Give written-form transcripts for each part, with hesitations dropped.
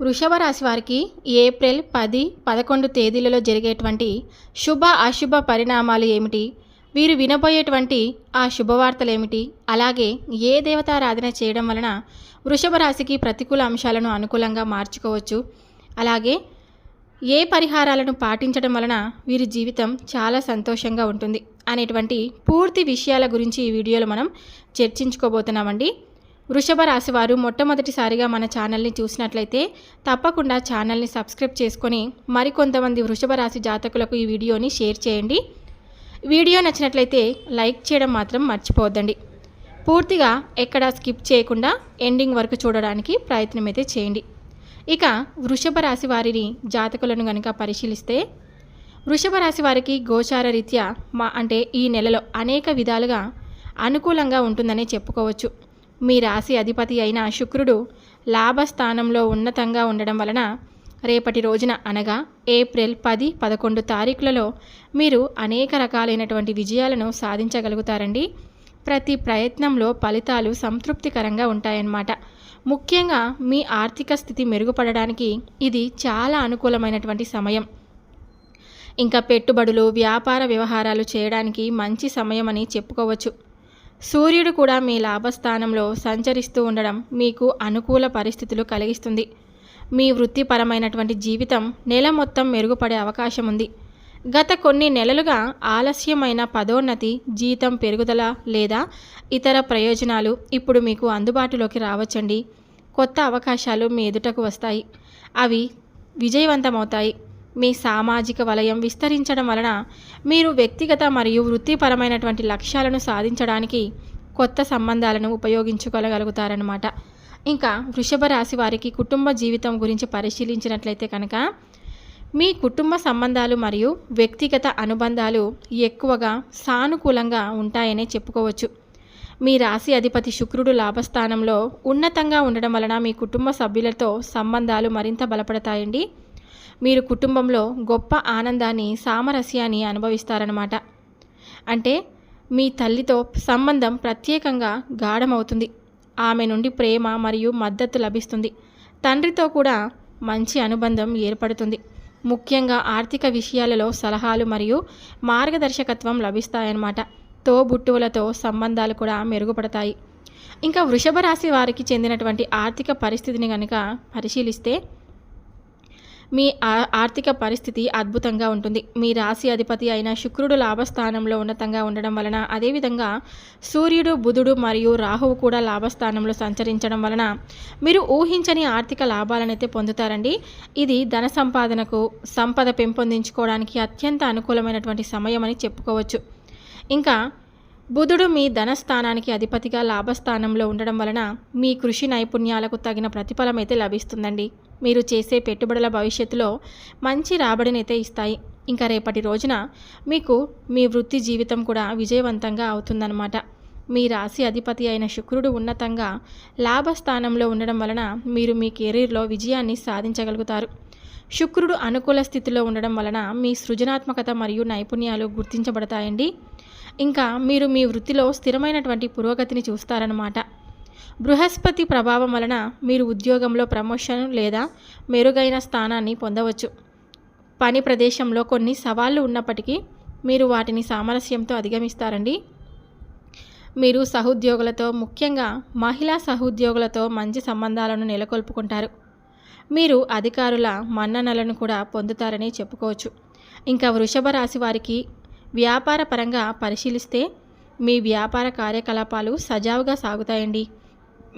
వృషభ రాశి వారికి ఏప్రిల్ 10, 11 తేదీలలో జరిగేటువంటి శుభ అశుభ పరిణామాలు ఏమిటి? వీరు వినబోయేటువంటి ఆ శుభవార్తలు ఏమిటి? అలాగే ఏ దేవతారాధన చేయడం వలన వృషభ రాశికి ప్రతికూల అంశాలను అనుకూలంగా మార్చుకోవచ్చు? అలాగే ఏ పరిహారాలను పాటించడం వలన వీరి జీవితం చాలా సంతోషంగా ఉంటుంది అనేటువంటి పూర్తి విషయాల గురించి ఈ వీడియోలో మనం చర్చించుకోబోతున్నామండి. వృషభ రాశి వారు మొట్టమొదటిసారిగా మన ఛానల్ని చూసినట్లయితే తప్పకుండా ఛానల్ని సబ్స్క్రైబ్ చేసుకొని మరికొంతమంది వృషభ రాశి జాతకులకు ఈ వీడియోని షేర్ చేయండి. వీడియో నచ్చినట్లయితే లైక్ చేయడం మాత్రం మర్చిపోవద్దండి. పూర్తిగా ఎక్కడ స్కిప్ చేయకుండా ఎండింగ్ వరకు చూడడానికి ప్రయత్నం అయితే చేయండి. ఇక వృషభ రాశి వారిని జాతకులను కనుక పరిశీలిస్తే వృషభ రాశి వారికి గోచార రీత్యా అంటే ఈ నెలలో అనేక విధాలుగా అనుకూలంగా ఉంటుందనే చెప్పుకోవచ్చు. మీ రాశి అధిపతి అయిన శుక్రుడు లాభస్థానంలో ఉన్నతంగా ఉండడం వలన రేపటి రోజున అనగా ఏప్రిల్ 10, 11 తారీఖులలో మీరు అనేక రకాలైనటువంటి విజయాలను సాధించగలుగుతారండి. ప్రతి ప్రయత్నంలో ఫలితాలు సంతృప్తికరంగా ఉంటాయన్నమాట. ముఖ్యంగా మీ ఆర్థిక స్థితి మెరుగుపడడానికి ఇది చాలా అనుకూలమైనటువంటి సమయం. ఇంకా పెట్టుబడులు, వ్యాపార వ్యవహారాలు చేయడానికి మంచి సమయం అని చెప్పుకోవచ్చు. సూర్యుడు కూడా మీ లాభస్థానంలో సంచరిస్తూ ఉండడం మీకు అనుకూల పరిస్థితులు కలిగిస్తుంది. మీ వృత్తిపరమైనటువంటి జీవితం నెల మొత్తం మెరుగుపడే అవకాశం ఉంది. గత కొన్ని నెలలుగా ఆలస్యమైన పదోన్నతి, జీతం పెరుగుదల లేదా ఇతర ప్రయోజనాలు ఇప్పుడు మీకు అందుబాటులోకి రావచ్చండి. కొత్త అవకాశాలు మీ ఎదుటకు వస్తాయి. అవి విజయవంతమవుతాయి. మీ సామాజిక వలయం విస్తరించడం వలన మీరు వ్యక్తిగత మరియు వృత్తిపరమైనటువంటి లక్ష్యాలను సాధించడానికి కొత్త సంబంధాలను ఉపయోగించుకోగలుగుతారన్నమాట. ఇంకా వృషభ రాశి వారికి కుటుంబ జీవితం గురించి పరిశీలించినట్లయితే కనుక మీ కుటుంబ సంబంధాలు మరియు వ్యక్తిగత అనుబంధాలు ఎక్కువగా సానుకూలంగా ఉంటాయనే చెప్పుకోవచ్చు. మీ రాశి అధిపతి శుక్రుడు లాభస్థానంలో ఉన్నతంగా ఉండడం వలన మీ కుటుంబ సభ్యులతో సంబంధాలు మరింత బలపడతాయండి. మీరు కుటుంబంలో గొప్ప ఆనందాన్ని, సామరస్యాన్ని అనుభవిస్తారన్నమాట. అంటే మీ తల్లితో సంబంధం ప్రత్యేకంగా గాఢమవుతుంది. ఆమె నుండి ప్రేమ మరియు మద్దతు లభిస్తుంది. తండ్రితో కూడా మంచి అనుబంధం ఏర్పడుతుంది. ముఖ్యంగా ఆర్థిక విషయాలలో సలహాలు మరియు మార్గదర్శకత్వం లభిస్తాయన్నమాట. తోబుట్టువులతో సంబంధాలు కూడా మెరుగుపడతాయి. ఇంకా వృషభ రాశి వారికి చెందినటువంటి ఆర్థిక పరిస్థితిని కనుక పరిశీలిస్తే మీ ఆర్థిక పరిస్థితి అద్భుతంగా ఉంటుంది. మీ రాశి అధిపతి అయిన శుక్రుడు లాభస్థానంలో ఉన్నతంగా ఉండడం వలన, అదేవిధంగా సూర్యుడు, బుధుడు మరియు రాహువు కూడా లాభస్థానంలో సంచరించడం వలన మీరు ఊహించని ఆర్థిక లాభాలనైతే పొందుతారండి. ఇది ధన సంపాదనకు, సంపద పెంపొందించుకోవడానికి అత్యంత అనుకూలమైనటువంటి సమయం అని చెప్పుకోవచ్చు. ఇంకా బుధుడు మీ ధనస్థానానికి అధిపతిగా లాభస్థానంలో ఉండడం వలన మీ కృషి నైపుణ్యాలకు తగిన ప్రతిఫలం అయితే లభిస్తుందండి. మీరు చేసే పెట్టుబడుల భవిష్యత్తులో మంచి రాబడినైతే ఇస్తాయి. ఇంకా రేపటి రోజున మీకు మీ వృత్తి జీవితం కూడా విజయవంతంగా అవుతుందన్నమాట. మీ రాశి అధిపతి అయిన శుక్రుడు ఉన్నతంగా లాభస్థానంలో ఉండడం వలన మీరు మీ కెరీర్లో విజయాన్ని సాధించగలుగుతారు. శుక్రుడు అనుకూల స్థితిలో ఉండడం వలన మీ సృజనాత్మకత మరియు నైపుణ్యాలు గుర్తించబడతాయండి. ఇంకా మీరు మీ వృత్తిలో స్థిరమైనటువంటి పురోగతిని చూస్తారన్నమాట. బృహస్పతి ప్రభావం వలన మీరు ఉద్యోగంలో ప్రమోషన్ లేదా మెరుగైన స్థానాన్ని పొందవచ్చు. పని ప్రదేశంలో కొన్ని సవాళ్లు ఉన్నప్పటికీ మీరు వాటిని సామరస్యంతో అధిగమిస్తారండి. మీరు సహోద్యోగులతో, ముఖ్యంగా మహిళా సహోద్యోగులతో మంచి సంబంధాలను నెలకొల్పుకుంటారు. మీరు అధికారుల మన్ననలను కూడా పొందుతారని చెప్పుకోవచ్చు. ఇంకా వృషభ రాశి వారికి వ్యాపార పరంగా పరిశీలిస్తే మీ వ్యాపార కార్యకలాపాలు సజావుగా సాగుతాయండి.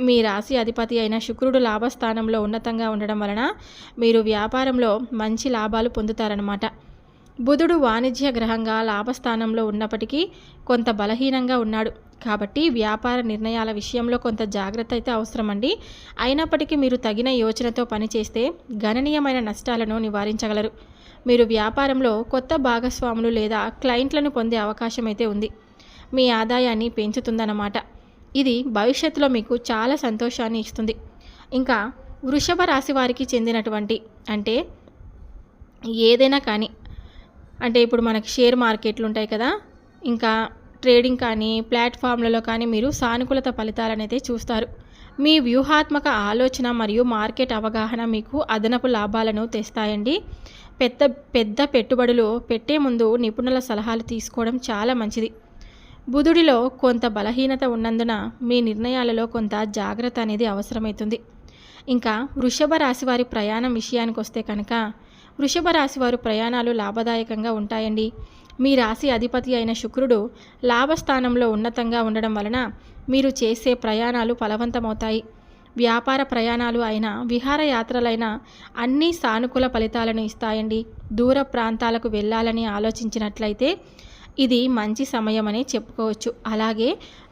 మీ రాశి అధిపతి అయిన శుక్రుడు లాభస్థానంలో ఉన్నతంగా ఉండడం వలన మీరు వ్యాపారంలో మంచి లాభాలు పొందుతారన్నమాట. బుధుడు వాణిజ్య గ్రహంగా లాభస్థానంలో ఉన్నప్పటికీ కొంత బలహీనంగా ఉన్నాడు. కాబట్టి వ్యాపార నిర్ణయాల విషయంలో కొంత జాగ్రత్త అయితే అవసరమండి. అయినప్పటికీ మీరు తగిన యోచనతో పనిచేస్తే గణనీయమైన నష్టాలను నివారించగలరు. మీరు వ్యాపారంలో కొత్త భాగస్వాములు లేదా క్లయింట్లను పొందే అవకాశం అయితే ఉంది. మీ ఆదాయాన్ని పెంచుతుందన్నమాట. ఇది భవిష్యత్తులో మీకు చాలా సంతోషాన్ని ఇస్తుంది. ఇంకా వృషభ రాశి వారికి చెందినటువంటి అంటే ఏదైనా కానీ, అంటే ఇప్పుడు మనకి షేర్ మార్కెట్లు ఉంటాయి కదా, ఇంకా ట్రేడింగ్ కానీ ప్లాట్ఫామ్లలో కానీ మీరు సానుకూలత ఫలితాలను అయితే చూస్తారు. మీ వ్యూహాత్మక ఆలోచన మరియు మార్కెట్ అవగాహన మీకు అదనపు లాభాలను తెస్తాయండి. పెద్ద పెద్ద పెట్టుబడులు పెట్టే ముందు నిపుణుల సలహాలు తీసుకోవడం చాలా మంచిది. బుధుడిలో కొంత బలహీనత ఉన్నందున మీ నిర్ణయాలలో కొంత జాగ్రత్త అనేది అవసరమవుతుంది. ఇంకా వృషభ రాశి వారి ప్రయాణం విషయానికి వస్తే కనుక వృషభ రాశి వారు ప్రయాణాలు లాభదాయకంగా ఉంటాయండి. మీ రాశి అధిపతి అయిన శుక్రుడు లాభస్థానంలో ఉన్నతంగా ఉండడం వలన మీరు చేసే ప్రయాణాలు ఫలవంతమవుతాయి. వ్యాపార ప్రయాణాలు అయినా విహారయాత్రలైనా అన్నీ సానుకూల ఫలితాలను ఇస్తాయండి. దూర ప్రాంతాలకు వెళ్ళాలని ఆలోచించినట్లయితే ఇది మంచి సమయమనే చెప్పుకోవచ్చు. అలాగే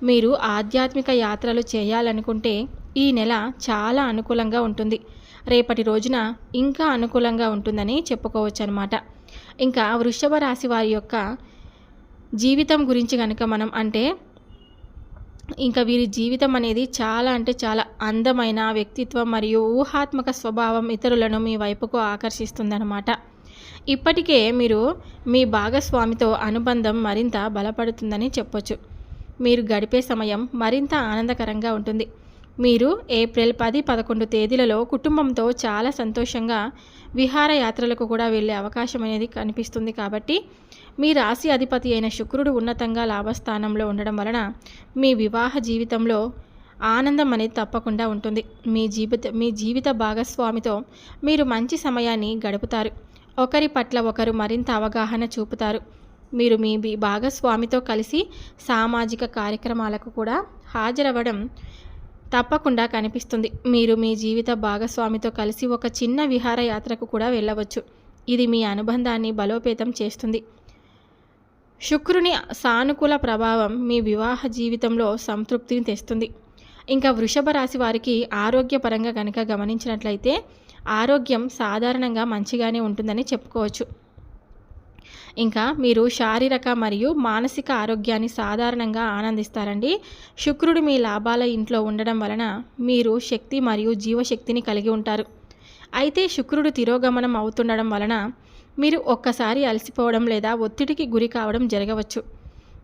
మీరు ఆధ్యాత్మిక యాత్రలు చేయాలనుకుంటే ఈ నెల చాలా అనుకూలంగా ఉంటుంది. రేపటి రోజున ఇంకా అనుకూలంగా ఉంటుందని చెప్పుకోవచ్చు అన్నమాట. ఇంకా వృషభ రాశి వారి యొక్క జీవితం గురించి కనుక మనం ఇంకా వీరి జీవితం అనేది చాలా చాలా అందమైన వ్యక్తిత్వం మరియు ఊహాత్మక స్వభావం ఇతరులను మీ వైపుకు ఆకర్షిస్తుందన్నమాట. ఇప్పటికే మీరు మీ భాగస్వామితో అనుబంధం మరింత బలపడుతుందని చెప్పొచ్చు. మీరు గడిపే సమయం మరింత ఆనందకరంగా ఉంటుంది. మీరు ఏప్రిల్ 10, 11 తేదీలలో కుటుంబంతో చాలా సంతోషంగా విహారయాత్రలకు కూడా వెళ్ళే అవకాశం అనేది కనిపిస్తుంది. కాబట్టి మీ రాశి అధిపతి అయిన శుక్రుడు ఉన్నతంగా లాభస్థానంలో ఉండడం వలన మీ వివాహ జీవితంలో ఆనందం అనేది తప్పకుండా ఉంటుంది. మీ జీవిత భాగస్వామితో మీరు మంచి సమయాన్ని గడుపుతారు. ఒకరి పట్ల ఒకరు మరింత అవగాహన చూపుతారు. మీరు మీ భాగస్వామితో కలిసి సామాజిక కార్యక్రమాలకు కూడా హాజరవ్వడం తప్పకుండా కనిపిస్తుంది. మీరు మీ జీవిత భాగస్వామితో కలిసి ఒక చిన్న విహారయాత్రకు కూడా వెళ్ళవచ్చు. ఇది మీ అనుబంధాన్ని బలోపేతం చేస్తుంది. శుక్రుని సానుకూల ప్రభావం మీ వివాహ జీవితంలో సంతృప్తిని తెస్తుంది. ఇంకా వృషభ రాశి వారికి ఆరోగ్యపరంగా కనుక గమనించినట్లయితే ఆరోగ్యం సాధారణంగా మంచిగానే ఉంటుందని చెప్పుకోవచ్చు. ఇంకా మీరు శారీరక మరియు మానసిక ఆరోగ్యాన్ని సాధారణంగా ఆనందిస్తారండి. శుక్రుడు మీ లాభాల ఇంట్లో ఉండడం వలన మీరు శక్తి మరియు జీవశక్తిని కలిగి ఉంటారు. అయితే శుక్రుడు తిరోగమనం అవుతుండడం వలన మీరు ఒక్కసారి అలసిపోవడం లేదా ఒత్తిడికి గురి కావడం జరగవచ్చు.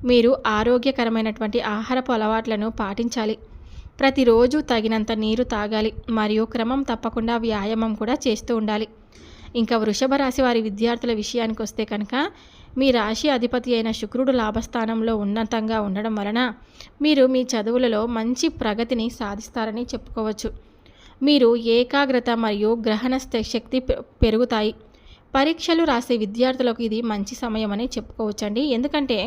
మీరు ఆరోగ్యకరమైనటువంటి ఆహారపు అలవాట్లను పాటించాలి. ప్రతిరోజు తగినంత నీరు తాగాలి మరియు క్రమం తప్పకుండా వ్యాయామం కూడా చేస్తూ ఉండాలి. ఇంకా వృషభ రాశి వారి విద్యార్థుల విషయానికి వస్తే కనుక మీ రాశి అధిపతి అయిన శుక్రుడు లాభస్థానంలో ఉన్నతంగా ఉండడం వలన మీరు మీ చదువులలో మంచి ప్రగతిని సాధిస్తారని చెప్పుకోవచ్చు. మీరు ఏకాగ్రత మరియు గ్రహణ శక్తి పెరుగుతాయి. పరీక్షలు రాసే విద్యార్థులకు ఇది మంచి సమయం అని చెప్పుకోవచ్చండి. ఎందుకంటే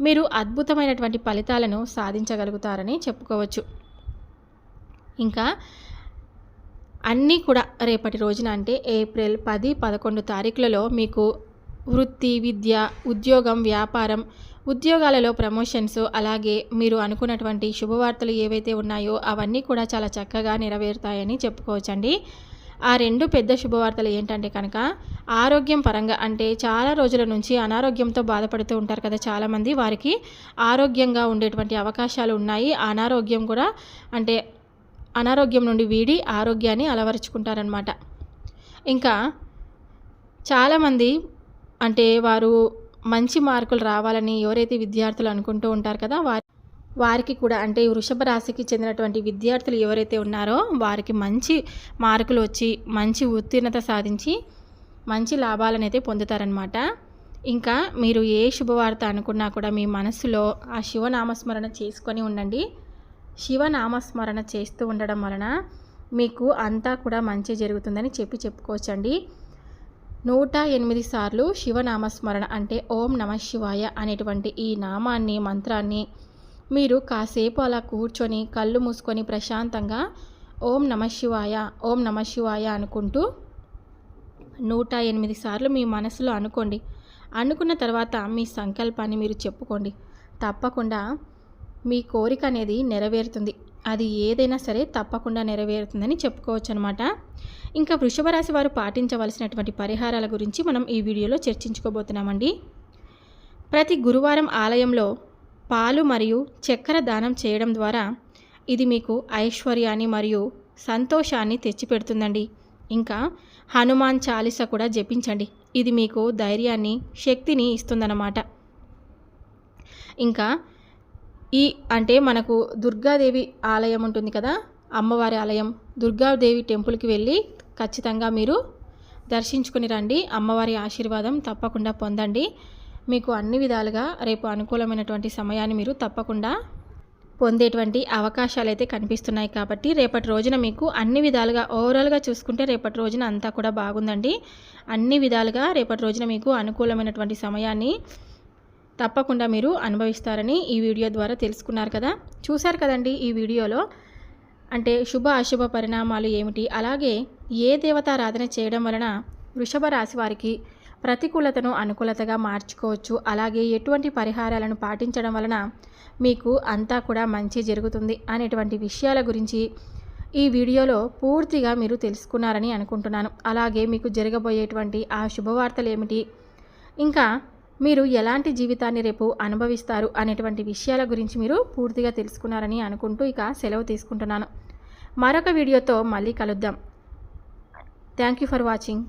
మీరు అద్భుతమైనటువంటి ఫలితాలను సాధించగలుగుతారని చెప్పుకోవచ్చు. ఇంకా అన్నీ కూడా రేపటి రోజున అంటే ఏప్రిల్ 10, 11 తారీఖులలో మీకు వృత్తి, విద్య, ఉద్యోగం, వ్యాపారం, ఉద్యోగాలలో ప్రమోషన్స్, అలాగే మీరు అనుకున్నటువంటి శుభవార్తలు ఏవైతే ఉన్నాయో అవన్నీ కూడా చాలా చక్కగా నెరవేరుతాయని చెప్పుకోవచ్చండి. ఆ రెండు పెద్ద శుభవార్తలు ఏంటంటే కనుక ఆరోగ్యం పరంగా అంటే చాలా రోజుల నుంచి అనారోగ్యంతో బాధపడుతూ ఉంటారు కదా చాలామంది, వారికి ఆరోగ్యంగా ఉండేటువంటి అవకాశాలు ఉన్నాయి. అనారోగ్యం కూడా అంటే అనారోగ్యం నుండి వీడి ఆరోగ్యాన్ని అలవరుచుకుంటారనమాట. ఇంకా చాలామంది అంటే వారు మంచి మార్కులు రావాలని ఎవరైతే విద్యార్థులు అనుకుంటూ ఉంటారు కదా వారికి కూడా అంటే వృషభ రాశికి చెందినటువంటి విద్యార్థులు ఎవరైతే ఉన్నారో వారికి మంచి మార్కులు వచ్చి మంచి ఉత్తీర్ణత సాధించి మంచి లాభాలను అయితే పొందుతారనమాట. ఇంకా మీరు ఏ శుభవార్త అనుకున్నా కూడా మీ మనసులో ఆ శివనామస్మరణ చేసుకొని ఉండండి. శివనామస్మరణ చేస్తూ ఉండడం వలన మీకు అంతా కూడా మంచి జరుగుతుందని చెప్పుకోవచ్చండి. 108 సార్లు శివనామస్మరణ అంటే ఓం నమః శివాయ అనేటువంటి ఈ నామాన్ని మంత్రాన్ని మీరు కాసేపు అలా కూర్చొని కళ్ళు మూసుకొని ప్రశాంతంగా ఓం నమః శివాయ ఓం నమః శివాయ అనుకుంటూ 108 సార్లు మీ మనసులో అనుకోండి. అనుకున్న తర్వాత మీ సంకల్పాన్ని మీరు చెప్పుకోండి. తప్పకుండా మీ కోరిక అనేది నెరవేరుతుంది. అది ఏదైనా సరే తప్పకుండా నెరవేరుతుందని చెప్పుకోవచ్చు అనమాట. ఇంకా వృషభ రాశి వారు పాటించవలసినటువంటి పరిహారాల గురించి మనం ఈ వీడియోలో చర్చించుకోబోతున్నామండి. ప్రతి గురువారం ఆలయంలో పాలు మరియు చక్కెర దానం చేయడం ద్వారా ఇది మీకు ఐశ్వర్యాన్ని మరియు సంతోషాన్ని తెచ్చిపెడుతుందండి. ఇంకా హనుమాన్ చాలీస కూడా జపించండి. ఇది మీకు ధైర్యాన్ని, శక్తిని ఇస్తుందన్నమాట. ఇంకా అంటే మనకు దుర్గాదేవి ఆలయం ఉంటుంది కదా, అమ్మవారి ఆలయం దుర్గాదేవి టెంపుల్కి వెళ్ళి ఖచ్చితంగా మీరు దర్శించుకుని రండి. అమ్మవారి ఆశీర్వాదం తప్పకుండా పొందండి. మీకు అన్ని విధాలుగా రేపు అనుకూలమైనటువంటి సమయాన్ని మీరు తప్పకుండా పొందేటువంటి అవకాశాలు అయితే కనిపిస్తున్నాయి. కాబట్టి రేపటి రోజున మీకు అన్ని విధాలుగా ఓవరాల్గా చూసుకుంటే రేపటి రోజున అంతా కూడా బాగుందండి. అన్ని విధాలుగా రేపటి రోజున మీకు అనుకూలమైనటువంటి సమయాన్ని తప్పకుండా మీరు అనుభవిస్తారని ఈ వీడియో ద్వారా తెలుసుకున్నారు కదా. చూశారు కదండి ఈ వీడియోలో అంటే శుభ అశుభ పరిణామాలు ఏమిటి, అలాగే ఏ దేవతారాధన చేయడం వలన వృషభ రాశి వారికి ప్రతికూలతను అనుకూలతగా మార్చుకోవచ్చు, అలాగే ఎటువంటి పరిహారాలను పాటించడం వలన మీకు అంతా కూడా మంచి జరుగుతుంది అనేటువంటి విషయాల గురించి ఈ వీడియోలో పూర్తిగా మీరు తెలుసుకున్నారని అనుకుంటున్నాను. అలాగే మీకు జరగబోయేటువంటి ఆ శుభవార్తలు ఏమిటి, ఇంకా మీరు ఎలాంటి జీవితాన్ని రేపు అనుభవిస్తారు అనేటువంటి విషయాల గురించి మీరు పూర్తిగా తెలుసుకున్నారని అనుకుంటూ ఇక సెలవు తీసుకుంటున్నాను. మరొక వీడియోతో మళ్ళీ కలుద్దాం. Thank you for watching.